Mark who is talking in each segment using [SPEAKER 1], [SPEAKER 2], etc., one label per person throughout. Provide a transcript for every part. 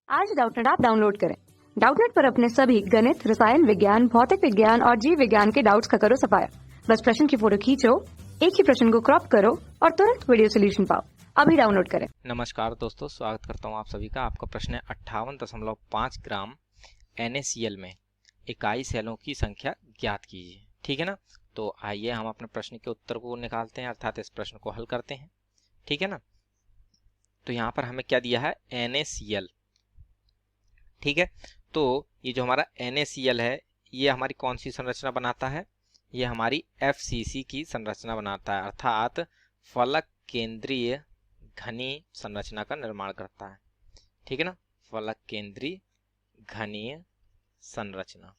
[SPEAKER 1] आज Doubtnut app download करें। Doubtnut पर अपने सभी गणित, रसायन विज्ञान, भौतिक विज्ञान और जीव विज्ञान के डाउट्स का करो सफाया। बस प्रश्न की फोटो खींचो, एक ही प्रश्न को क्रॉप करो और तुरंत वीडियो सोल्यूशन पाओ। अभी डाउनलोड करें।
[SPEAKER 2] नमस्कार दोस्तों, स्वागत करता हूं आप सभी का। आपका प्रश्न है 58.5 ग्राम NaCl में इकाई सेलों की संख्या ज्ञात कीजिए। ठीक है ना। तो आइए हम अपने प्रश्न के उत्तर को निकालते हैं, अर्थात इस प्रश्न को हल करते हैं। ठीक है ना। तो यहाँ पर हमें क्या दिया है, NaCl। ठीक है। तो ये जो हमारा NaCl है, ये हमारी कौन सी संरचना बनाता है, ये हमारी FCC की संरचना बनाता है, अर्थात फलक केंद्रीय घनीय संरचना का निर्माण करता है। ठीक है ना, फलक केंद्रीय घनीय संरचना।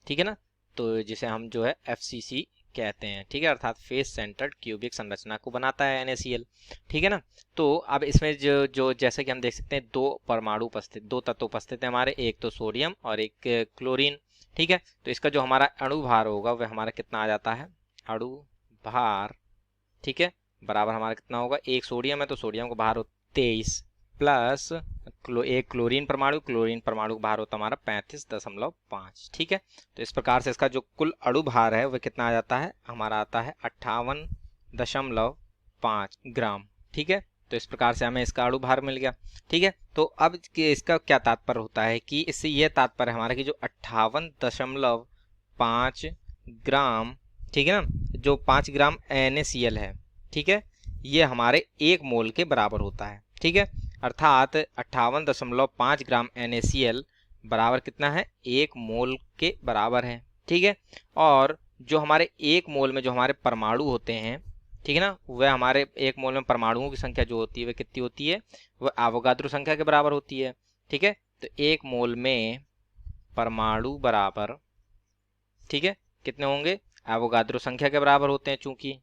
[SPEAKER 2] ठीक है ना। तो जिसे हम जो है FCC कहते हैं। ठीक है, अर्थात फेस सेंटर्ड क्यूबिक संरचना को बनाता है NaCl। ठीक है ना। तो अब इसमें जो जैसे कि हम देख सकते हैं, दो तत्व उपस्थित हैं हमारे, एक तो सोडियम और एक क्लोरीन। ठीक है। तो इसका जो हमारा अणु भार होगा वह हमारा कितना आ जाता है, अणु भार। ठीक है, बराबर हमारा कितना होगा, एक सोडियम है तो सोडियम का भार हो 23 प्लस एक क्लोरीन परमाणु का भार होता है हमारा 35.5। ठीक है। तो इस प्रकार से इसका जो कुल अणु भार है वह कितना आ जाता है, हमारा आता है 58.5 ग्राम। ठीक है। तो इस प्रकार से हमें इसका अणु भार मिल गया। ठीक है। तो अब इसका क्या तात्पर्य होता है कि इससे यह तात्पर्य हमारा कि जो 58.5 ग्राम, ठीक है ना, जो 5 ग्राम NaCl है, ठीक है, ये हमारे 1 मोल के बराबर होता है। ठीक है, अर्थात 58.5 ग्राम NaCl बराबर कितना है, 1 मोल के बराबर है। ठीक है। और जो हमारे 1 मोल में जो हमारे परमाणु होते हैं, ठीक है ना, वह हमारे 1 मोल में परमाणुओं की संख्या जो होती है वह कितनी होती है, वह एवोगाद्रो संख्या के बराबर होती है। ठीक है। तो 1 मोल में परमाणु बराबर, ठीक है, कितने होंगे, एवोगाद्रो संख्या के बराबर होते हैं चूंकि।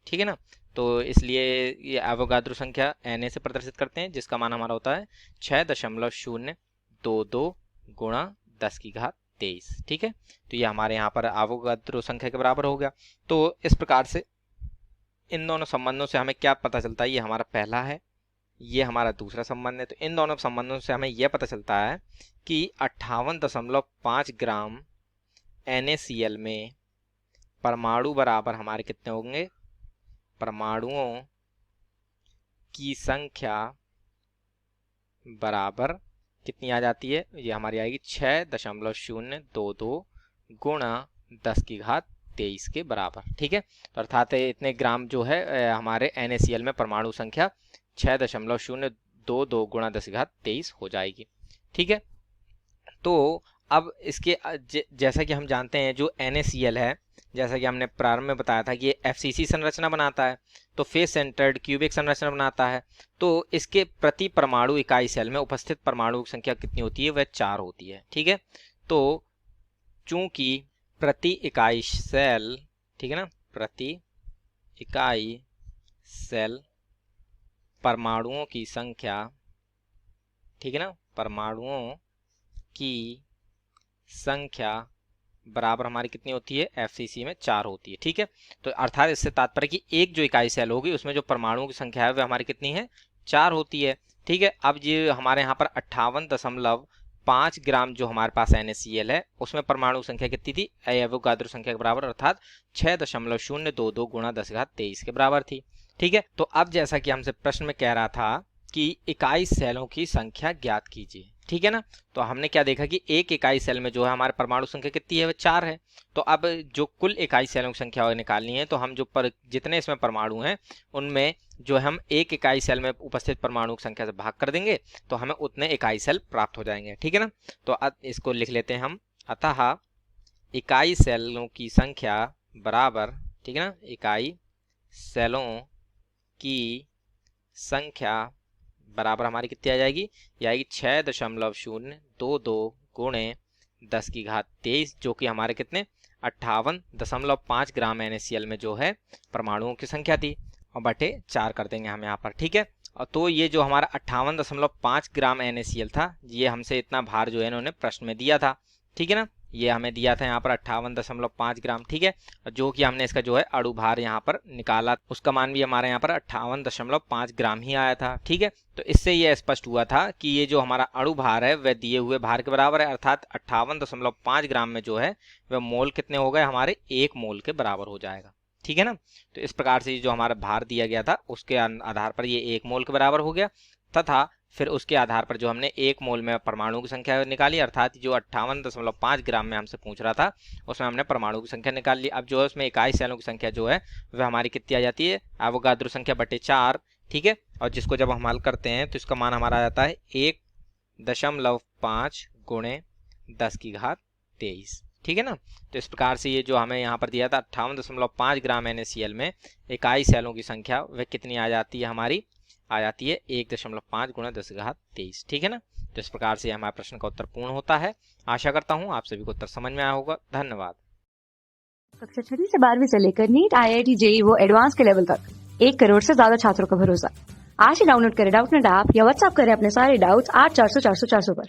[SPEAKER 2] ठीक है ना। तो इसलिए ये एवोगाद्रो संख्या Na से प्रदर्शित करते हैं, जिसका मान हमारा होता है 6.022 गुणा 10⁻23। ठीक है। तो ये हमारे यहाँ पर एवोगाद्रो संख्या के बराबर हो गया। तो इस प्रकार से इन दोनों संबंधों से हमें क्या पता चलता है, ये हमारा पहला है, ये हमारा दूसरा संबंध है। तो इन दोनों संबंधों से हमें यह पता चलता है कि 58.5 ग्राम NaCl में परमाणु बराबर हमारे कितने होंगे, परमाणुओं की संख्या बराबर कितनी आ जाती है, ये हमारी आएगी 6.022 गुणा 10⁻23 के बराबर। ठीक है। तो अर्थात इतने ग्राम जो है हमारे NaCl में परमाणु संख्या 6.022 गुणा 10⁻23 हो जाएगी। ठीक है। तो अब इसके जैसा कि हम जानते हैं जो NaCl है, जैसा कि हमने प्रारंभ में बताया था कि ये FCC संरचना बनाता है, तो फेस सेंटर्ड क्यूबिक संरचना बनाता है। तो इसके प्रति परमाणु इकाई सेल में उपस्थित परमाणु की संख्या कितनी होती है, वह 4 होती है। ठीक है। तो चूंकि प्रति इकाई सेल, ठीक है ना, प्रति इकाई सेल परमाणुओं की संख्या, ठीक है ना, परमाणुओं की संख्या बराबर हमारी कितनी होती है, FCC में 4 होती है। ठीक है। तो अर्थात इससे तात्पर्य कि एक जो इकाई सेल होगी उसमें जो परमाणुओं की संख्या है वह हमारी कितनी है, 4 होती है। ठीक है। अब ये हमारे यहाँ पर 58.5 ग्राम जो हमारे पास NaCl है उसमें परमाणु संख्या कितनी थी, एवोगाद्रो संख्या के बराबर, अर्थात 6.022 गुणा 10⁻23 के बराबर थी। ठीक है। तो अब जैसा कि हमसे प्रश्न में कह रहा था कि इकाई सेलों की संख्या ज्ञात कीजिए। ठीक है ना। तो हमने क्या देखा कि एक इकाई सेल में जो है हमारे परमाणु संख्या कितनी है, वह 4 है। तो अब जो कुल इकाई सेलों की संख्या निकालनी है, तो हम जो जितने इसमें परमाणु हैं उनमें जो हम एक इकाई सेल में उपस्थित परमाणु की संख्या से भाग कर देंगे तो हमें उतने इकाई सेल प्राप्त हो जाएंगे। ठीक है ना। तो अब इसको लिख लेते हैं हम, अतः इकाई सेलों की संख्या बराबर, ठीक है ना, इकाई सेलों की संख्या बराबर हमारी कितनी आ जाएगी, ये आएगी 6.022 गुणे 10⁻23, जो कि हमारे कितने 58.5 ग्राम NaCl में जो है परमाणुओं की संख्या थी, और बटे 4 कर देंगे हम यहाँ पर। ठीक है। और तो ये जो हमारा 58.5 ग्राम NaCl था, ये हमसे इतना भार जो है इन्होंने प्रश्न में दिया था। ठीक है ना। ये हमें दिया था यहाँ पर 58.5 ग्राम, ठीक है, जो कि हमने इसका जो है अणु भार यहाँ पर निकाला, उसका मान भी हमारे यहाँ पर 58.5 ग्राम ही आया था, ठीक है। तो इससे ये स्पष्ट हुआ था कि ये जो हमारा अणु भार है वह दिए हुए भार के बराबर है, अर्थात 58.5 ग्राम में जो है वह मोल कितने हो गए हमारे, 1 मोल के बराबर हो जाएगा, ठीक है ना। तो इस प्रकार से जो हमारा भार दिया गया था उसके आधार पर ये 1 मोल के बराबर हो गया, तथा फिर उसके आधार पर जो हमने 1 मोल में परमाणु की संख्या निकाली, अर्थात जो 58.5 ग्राम में हमसे पूछ रहा था उसमें हमने परमाणु की संख्या निकाल ली। अब जो है उसमें इकाई सेलों की संख्या जो है वह हमारी कितनी आ जाती है, एवोगाद्रो संख्या बटे 4, ठीक है। और जिसको जब हम हल करते हैं तो इसका मान हमारा आ जाता है 1.5 गुणे 10⁻23, ठीक है ना। तो इस प्रकार से ये जो हमें यहाँ पर दिया था 58.5 ग्राम NaCl में इकाई सेलों की संख्या वह कितनी आ जाती है हमारी, आ जाती है 1.5 गुणा 10⁻23, ठीक है ना। तो इस प्रकार से हमारे प्रश्न का उत्तर पूर्ण होता है। आशा करता हूँ आप सभी को उत्तर समझ में आया होगा। धन्यवाद।
[SPEAKER 1] कक्षा 6वीं से 12वीं से लेकर नीट, IIT, JEE वो एडवांस के लेवल तक 1 करोड़ से ज्यादा छात्रों का भरोसा। आज ही डाउनलोड करें डाउटनेट ऐप या व्हाट्सएप करें अपने सारे डाउट्स 8400 400 400 पर।